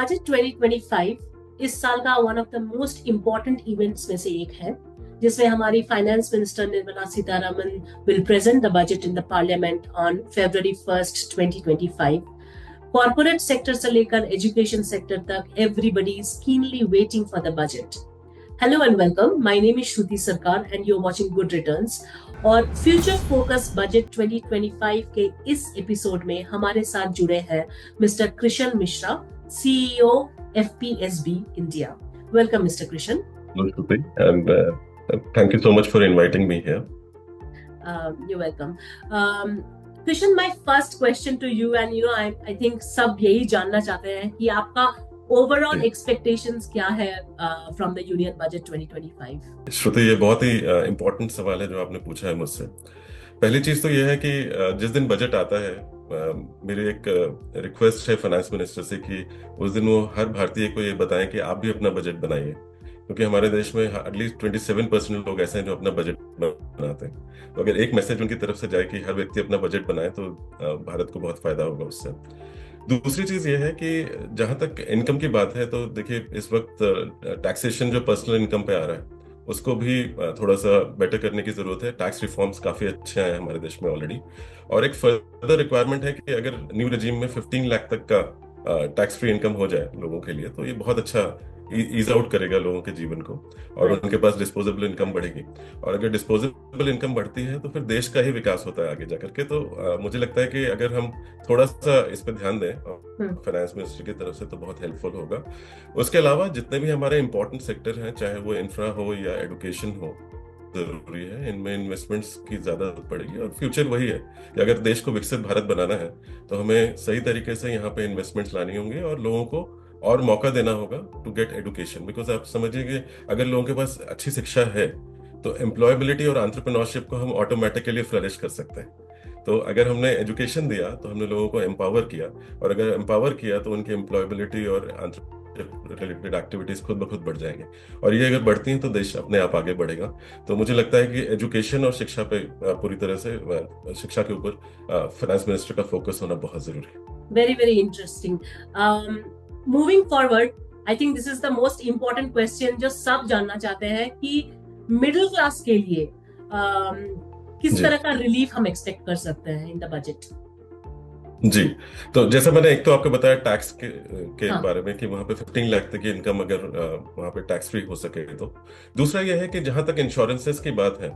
Budget 2025 इस साल का one of the most important events में से एक है, जिसमें हमारी finance minister Nirmala Sitharaman will present the budget in the parliament on February 1st 2025. Corporate sector से लेकर एजुकेशन सेक्टर तक everybody is keenly waiting for the budget. Hello and welcome, my name is Shruti Sarkar and you are watching Good Returns. और future focus budget 2025 के इस episode में हमारे साथ जुड़े हैं mister Krishna Mishra, CEO FPSB India. Welcome mister Krishna. Hello, Shruti, and thank you so much for inviting me here. You're welcome. Krishan, my first question to you, and I think सब यही जानना चाहते हैं कि आपका ओवरऑल एक्सपेक्टेशंस क्या है फ्रॉम द यूनियन बजट 2025. श्रुति, ये बहुत ही इम्पोर्टेंट सवाल है जो आपने पूछा है मुझसे. पहली चीज तो ये है कि जिस दिन बजट आता है, मेरी एक रिक्वेस्ट है फाइनेंस मिनिस्टर से कि उस दिन वो हर भारतीय को ये बताएं कि आप भी अपना बजट बनाइए, क्योंकि हमारे देश में एटलीस्ट 27% लोग ऐसे हैं जो अपना बजट बनाते हैं. तो अगर एक मैसेज उनकी तरफ से जाए कि हर व्यक्ति अपना बजट बनाए तो भारत को बहुत फायदा होगा उससे. दूसरी चीज ये है कि जहां तक इनकम की बात है तो देखिए, इस वक्त टैक्सेशन जो पर्सनल इनकम पे आ रहा है उसको भी थोड़ा सा बेटर करने की जरूरत है. टैक्स रिफॉर्म्स काफी अच्छे आए हैं हमारे देश में ऑलरेडी, और एक फर्दर रिक्वायरमेंट है कि अगर न्यू रेजिम में 15 लाख तक का टैक्स फ्री इनकम हो जाए लोगों के लिए, तो ये बहुत अच्छा ईज आउट करेगा लोगों के जीवन को, और उनके पास डिस्पोजेबल इनकम बढ़ेगी. और अगर डिस्पोजेबल इनकम बढ़ती है तो फिर देश का ही विकास होता है आगे जाकर के. तो मुझे लगता है कि अगर हम थोड़ा सा इस पर ध्यान दें फाइनेंस मिनिस्ट्री की तरफ से तो बहुत हेल्पफुल होगा. उसके अलावा जितने भी हमारे इंपॉर्टेंट सेक्टर हैं, चाहे वो इंफ्रा हो या एडुकेशन हो, जरूरी है इनमें इन्वेस्टमेंट्स की ज्यादा जरूरत पड़ेगी. और फ्यूचर वही है कि अगर देश को विकसित भारत बनाना है तो हमें सही तरीके से यहाँ पे इन्वेस्टमेंट्स लानी होंगी और लोगों को और मौका देना होगा टू गेट एडुकेशन. बिकॉज आप समझिए कि अगर लोगों के पास अच्छी शिक्षा है तो एम्प्लॉयबिलिटी और एंटरप्रेन्योरशिप को हम ऑटोमेटिकली फ्लरिश कर सकते हैं. तो अगर हमने एजुकेशन दिया तो हमने लोगों को एम्पावर किया, और अगर एम्पावर किया तो उनकी एम्प्लॉयबिलिटी और रिलेटेड एक्टिविटीज खुद ब खुद बढ़ जाएंगे, और ये अगर बढ़ती हैं तो देश अपने आप आगे बढ़ेगा. तो मुझे लगता है कि एजुकेशन और शिक्षा पे पूरी तरह से शिक्षा के ऊपर फाइनेंस मिनिस्टर का फोकस होना बहुत जरूरी है. Very very interesting. Moving forward, I think this is the most important question जो सब जानना चाहते हैं कि मिडिल क्लास के लिए किस तरह का रिलीफ हम एक्सपेक्ट कर सकते हैं इन द बजट. जी, तो जैसा मैंने एक तो आपको बताया टैक्स के बारे में कि वहां पे 15 लाख तक की इनकम अगर वहां पे टैक्स फ्री हो सके तो. दूसरा यह है कि जहां तक इंश्योरेंसेस की बात है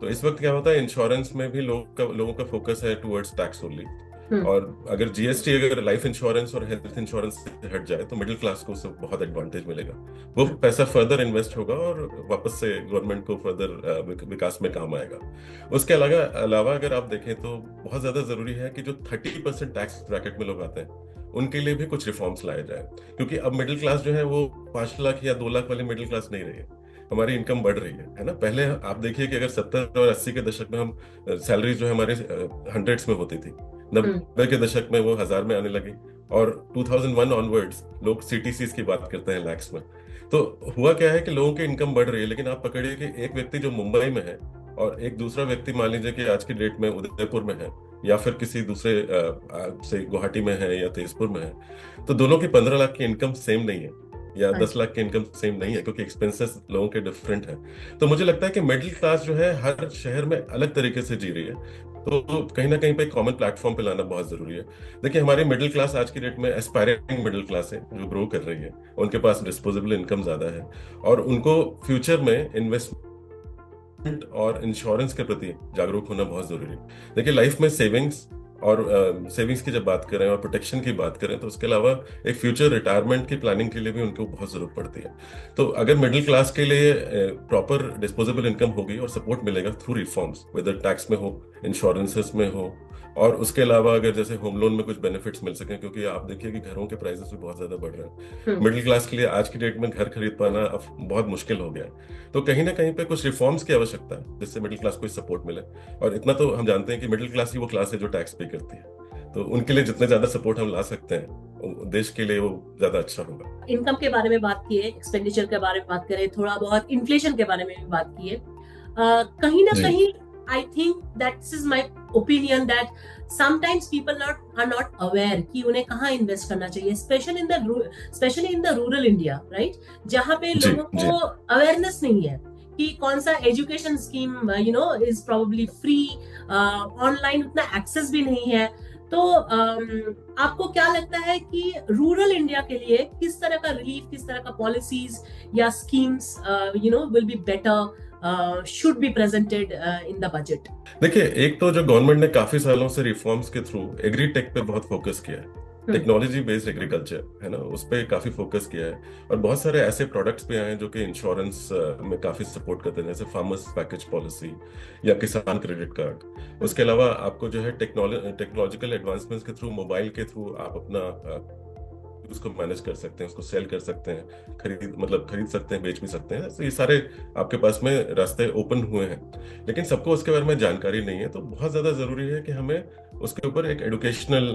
तो इस वक्त क्या होता है, इंश्योरेंस में भी लोगों का फोकस है टुवर्ड्स टैक्स ओनली. और अगर जीएसटी अगर लाइफ इंश्योरेंस और हेल्थ इंश्योरेंस से हट जाए तो मिडिल क्लास को उससे बहुत एडवांटेज मिलेगा. वो पैसा फर्दर इन्वेस्ट होगा और वापस से गवर्नमेंट को फर्दर विकास में काम आएगा. उसके अलावा अगर आप देखें तो बहुत ज्यादा जरूरी है कि जो 30% टैक्स ब्रैकेट में लोग आते हैं उनके लिए भी कुछ रिफॉर्म्स लाए जाए, क्योंकि अब मिडिल क्लास जो है वो 5 लाख या 2 लाख वाली मिडिल क्लास नहीं रही है. हमारी इनकम बढ़ रही है ना. पहले आप देखिए कि अगर 70 और 80 के दशक में हम सैलरी जो है हमारे हंड्रेड्स में होती थी, 90 के दशक में वो 1000 में आने लगी, और 2001 ऑनवर्ड्स लोग सीटीसीज की बात करते हैं लैक्स में. तो हुआ क्या है कि लोगों की इनकम बढ़ रही है, लेकिन आप पकड़िए कि एक व्यक्ति जो मुंबई में है और एक दूसरा व्यक्ति मान लीजिए कि आज की डेट में उदयपुर में है या फिर किसी दूसरे से गुवाहाटी में है या तेजपुर में है, तो दोनों की 15 लाख की इनकम सेम नहीं है या 10 लाख की इनकम सेम नहीं है, क्योंकि एक्सपेंसेस लोगों के डिफरेंट है. तो मुझे लगता है कि मिडिल क्लास जो है हर शहर में अलग तरीके से जी रही है, तो कहीं ना कहीं पे कॉमन प्लेटफॉर्म पे लाना बहुत जरूरी है. देखिए, हमारी मिडिल क्लास आज की डेट में एस्पायरिंग मिडिल क्लास है जो ग्रो कर रही है, उनके पास डिस्पोजेबल इनकम ज्यादा है, और उनको फ्यूचर में इन्वेस्टमेंट और इंश्योरेंस के प्रति जागरूक होना बहुत जरूरी है. देखिए, लाइफ में सेविंग्स और सेविंग्स की जब बात करें और प्रोटेक्शन की बात करें तो उसके अलावा एक फ्यूचर रिटायरमेंट की प्लानिंग के लिए भी उनको बहुत जरूरत पड़ती है. तो अगर मिडिल क्लास के लिए प्रॉपर डिस्पोजेबल इनकम होगी और सपोर्ट मिलेगा थ्रू रिफॉर्म्स, वेदर टैक्स में हो, इंश्योरेंसेस में हो, और उसके अलावा अगर जैसे होम लोन में कुछ बेनिफिट्स मिल सकें, क्योंकि आप देखिए कि घरों के प्राइसेस भी बहुत ज्यादा बढ़ रहे हैं. मिडिल क्लास के लिए आज की डेट में घर खरीद पाना अब बहुत मुश्किल हो गया है. तो कहीं ना कहीं पे कुछ रिफॉर्म्स की आवश्यकता है जिससे मिडिल क्लास को सपोर्ट मिले. और इतना तो हम जानते हैं कि मिडिल क्लास ही वो क्लास है जो टैक्स पे करती है, तो उनके लिए जितने ज्यादा सपोर्ट हम ला सकते हैं देश के लिए वो ज्यादा अच्छा होगा. इनकम के बारे में बात की है, एक्सपेंडिचर के बारे में बात करें, थोड़ा बहुत इन्फ्लेशन के बारे में भी बात की है. कहीं ना कहीं I think that is my opinion that sometimes people are not aware कि उन्हें कहाँ invest करना चाहिए, especially in the rural India, right? जहाँ पे जी लोगों जी को awareness नहीं है कि कौन सा education scheme is probably free, online उतना एक्सेस भी नहीं है. तो आपको क्या लगता है कि रूरल इंडिया के लिए किस तरह का रिलीफ, किस तरह का पॉलिसीज या schemes will be better, should be presented in the budget? देखिए, एक तो जो गवर्नमेंट ने काफी सालों से रिफॉर्म्स के थ्रू एग्री टेक पे बहुत फोकस किया है, टेक्नोलॉजी बेस्ड एग्रीकल्चर है ना, उस पर काफी फोकस किया है. और बहुत सारे ऐसे प्रोडक्ट्स भी आए हैं जो कि इंश्योरेंस में काफी सपोर्ट करते हैं, जैसे फार्मर्स पैकेज पॉलिसी या किसान क्रेडिट कार्ड. उसके अलावा आपको जो है टेक्नोलॉजिकल एडवांसमेंट्स के थ्रू, मोबाइल के थ्रू आप अपना उसको मैनेज कर सकते हैं, उसको सेल कर सकते हैं, खरीद सकते हैं, बेच भी सकते हैं. तो ये सारे आपके पास में रास्ते ओपन हुए हैं. लेकिन सबको उसके बारे में जानकारी नहीं है, तो बहुत ज्यादा जरूरी है कि हमें उसके ऊपर एक एजुकेशनल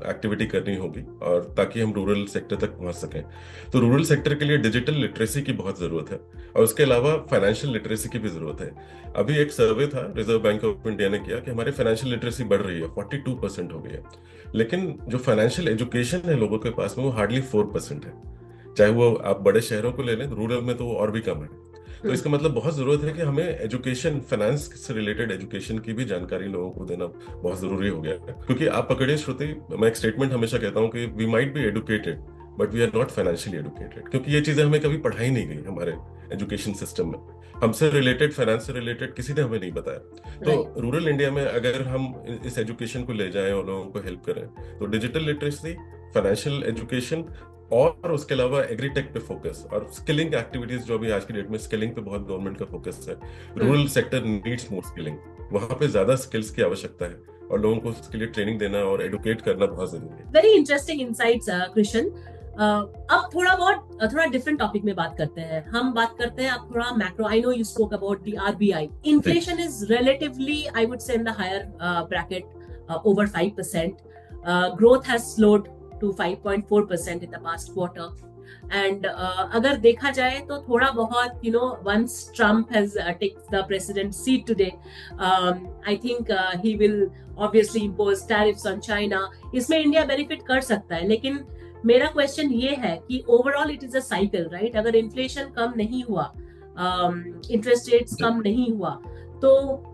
एक्टिविटी करनी होगी, और ताकि हम रूरल सेक्टर तक पहुंच सकें. तो रूरल सेक्टर के लिए डिजिटल लिटरेसी की बहुत जरूरत है, और उसके अलावा फाइनेंशियल लिटरेसी की भी जरूरत है. अभी एक सर्वे था रिजर्व बैंक ऑफ इंडिया ने किया कि हमारी फाइनेंशियल लिटरेसी बढ़ रही है, 42% हो गई है. लेकिन जो फाइनेंशियल एजुकेशन है लोगों के पास में, वो हार्डली 4% है. चाहे वो आप बड़े शहरों को ले लें, रूरल में तो वो और भी कम है. तो इसका मतलब बहुत जरूरत है कि हमें एजुकेशन, फाइनेंस से रिलेटेड एजुकेशन की भी जानकारी लोगों को देना बहुत जरूरी हो गया है. क्योंकि आप पकड़िए श्रुति, मैं एक स्टेटमेंट हमेशा कहता हूँ कि we might be educated but we are not financially educated, क्योंकि ये चीजें हमें कभी पढ़ाई नहीं गई हमारे एजुकेशन सिस्टम में. हमसे रिलेटेड, फाइनेंस से रिलेटेड किसी ने हमें नहीं बताया. तो रूरल इंडिया में अगर हम इस एजुकेशन को ले जाएं और लोगों को हेल्प करें, तो डिजिटल लिटरेसी, फाइनेंशियल एजुकेशन, और उसके अलावा एग्रीटेक पे फोकस, और स्किलिंग एक्टिविटीज, जो अभी आज की डेट में स्किलिंग पे बहुत गवर्नमेंट का फोकस है. Rural sector needs more skilling, वहां पे ज्यादा स्किल्स की आवश्यकता है, और लोगों को उसके लिए ट्रेनिंग देना और एडुकेट करना बहुत जरूरी है. Very interesting insights Krishna. अब थोड़ा डिफरेंट टॉपिक में बात करते हैं. हम बात करते हैं अब थोड़ा macro. I know you spoke about the RBI. Inflation is relatively, I would say, in the higher bracket, over 5%. Growth has slowed to 5.4% in the past quarter. And अगर देखा जाए तो थोड़ा बहुत, once Trump has taken the president's seat today, I think he will obviously impose tariffs on China. इसमें India benefit कर सकता है. लेकिन मेरा क्वेश्चन ये है कि overall it is a cycle, right? अगर इन्फ्लेशन कम नहीं हुआ, इंटरेस्ट रेट्स कम नहीं हुआ, तो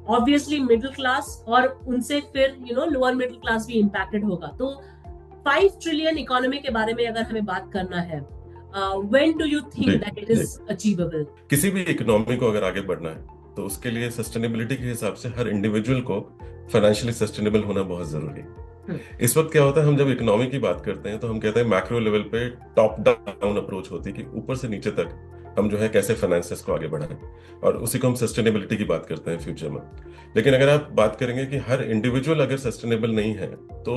ऑब्वियसली मिडिल क्लास और उनसे फिर लोअर मिडिल क्लास भी इम्पैक्टेड होगा. तो 5 ट्रिलियन इकोनॉमी के बारे में अगर हमें बात करना है, when do you think that it is achievable? किसी भी इकोनॉमी को अगर आगे बढ़ना है, तो उसके लिए सस्टेनेबिलिटी के हिसाब से हर इंडिविजुअल को फाइनेंशियली सस्टेनेबल होना बहुत जरूरी है. इस वक्त क्या होता है, हम जब इकोनॉमी की बात करते हैं तो हम कहते हैं मैक्रो लेवल पे टॉप डाउन अप्रोच होती है, कि ऊपर से नीचे तक हम जो है कैसे फाइनेंसेस को आगे बढ़ाएं, और उसी को हम सस्टेनेबिलिटी की बात करते हैं फ्यूचर में. लेकिन अगर आप बात करेंगे कि हर इंडिविजुअल अगर सस्टेनेबल नहीं है, तो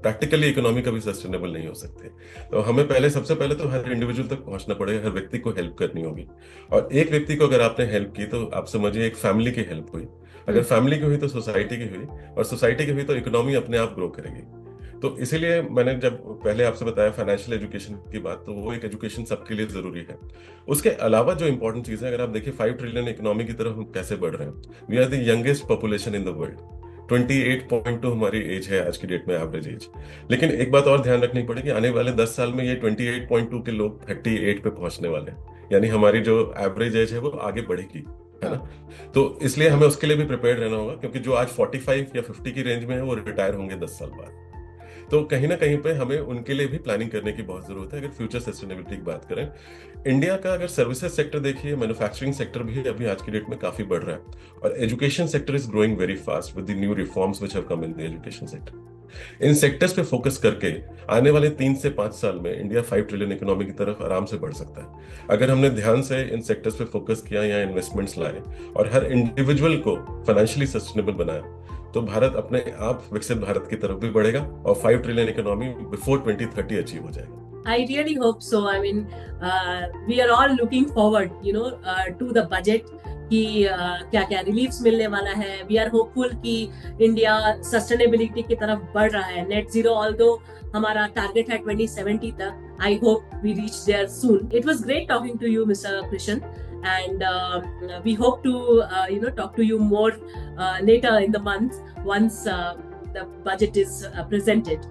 प्रैक्टिकली इकोनॉमी कभी सस्टेनेबल नहीं हो सकती. तो हमें सबसे पहले तो हर इंडिविजुअल तक पहुंचना पड़ेगा, हर व्यक्ति को हेल्प करनी होगी. और एक व्यक्ति को अगर आपने हेल्प की, तो आप समझिए एक फैमिली की हेल्प हुई. अगर फैमिली की हुई तो सोसाइटी की हुई, और सोसाइटी की हुई तो इकोनॉमी अपने आप ग्रो करेगी. तो इसीलिए मैंने जब पहले आपसे बताया फाइनेंशियल एजुकेशन की बात, तो वो एक एजुकेशन सबके लिए जरूरी है. उसके अलावा जो इंपॉर्टेंट चीज है, अगर आप देखिए 5 ट्रिलियन इकोनॉमी की तरफ हम कैसे बढ़ रहे हैं. We are the youngest population in the world. 28.2 हमारी एज है आज की डेट में, एवरेज एज. लेकिन एक बात और ध्यान रखनी पड़ेगी, आने वाले 10 साल में ये 28.2 के लोग 38 पे पहुंचने वाले हैं. यानी हमारी जो एवरेज एज है वो आगे बढ़ेगी, है ना. तो इसलिए हमें उसके लिए भी प्रिपेयर रहना होगा, क्योंकि जो आज 45 या 50 की रेंज में है, वो रिटायर होंगे 10 साल बाद. तो कहीं ना कहीं पे हमें उनके लिए भी प्लानिंग करने की बहुत जरूरत है. अगर फ्यूचर सस्टेनेबिलिटी की बात करें, इंडिया का अगर सर्विसेज सेक्टर देखिए, मैन्युफैक्चरिंग सेक्टर भी अभी आज की डेट में काफी बढ़ रहा है, और education sector is growing very fast with the new reforms which have come in the education sector. In sectors पे फोकस करके आने वाले 3 से 5 साल में इंडिया 5 ट्रिलियन इकोनॉमी की तरफ आराम से बढ़ सकता है, अगर हमने ध्यान से इन सेक्टर्स पे फोकस किया, या इन्वेस्टमेंट्स लाए, और हर इंडिविजुअल को फाइनेंशियली सस्टेनेबल बनाया. तो भारत अपने आप विकसित भारत की तरफ भी बढ़ेगा, और 5 ट्रिलियन इकोनॉमी बिफोर 2030 अचीव हो जाएगा. I really hope so. I mean, we are all looking forward, to the budget कि क्या क्या रिलीफ्स मिलने वाला है. वी आर होपफुल कि इंडिया सस्टेनेबिलिटी की तरफ बढ़ रहा है. नेट जीरो ऑल्दो हमारा टारगेट है 2070 तक. I hope we reach there soon. It was great talking to you, mister Krishna, and we hope to talk to you more later in the month once the budget is presented.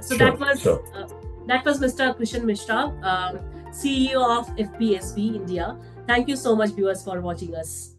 So Sure, sure. that was Mr. Krishan Mishra, CEO of FPSB India. Thank you so much, viewers, for watching us.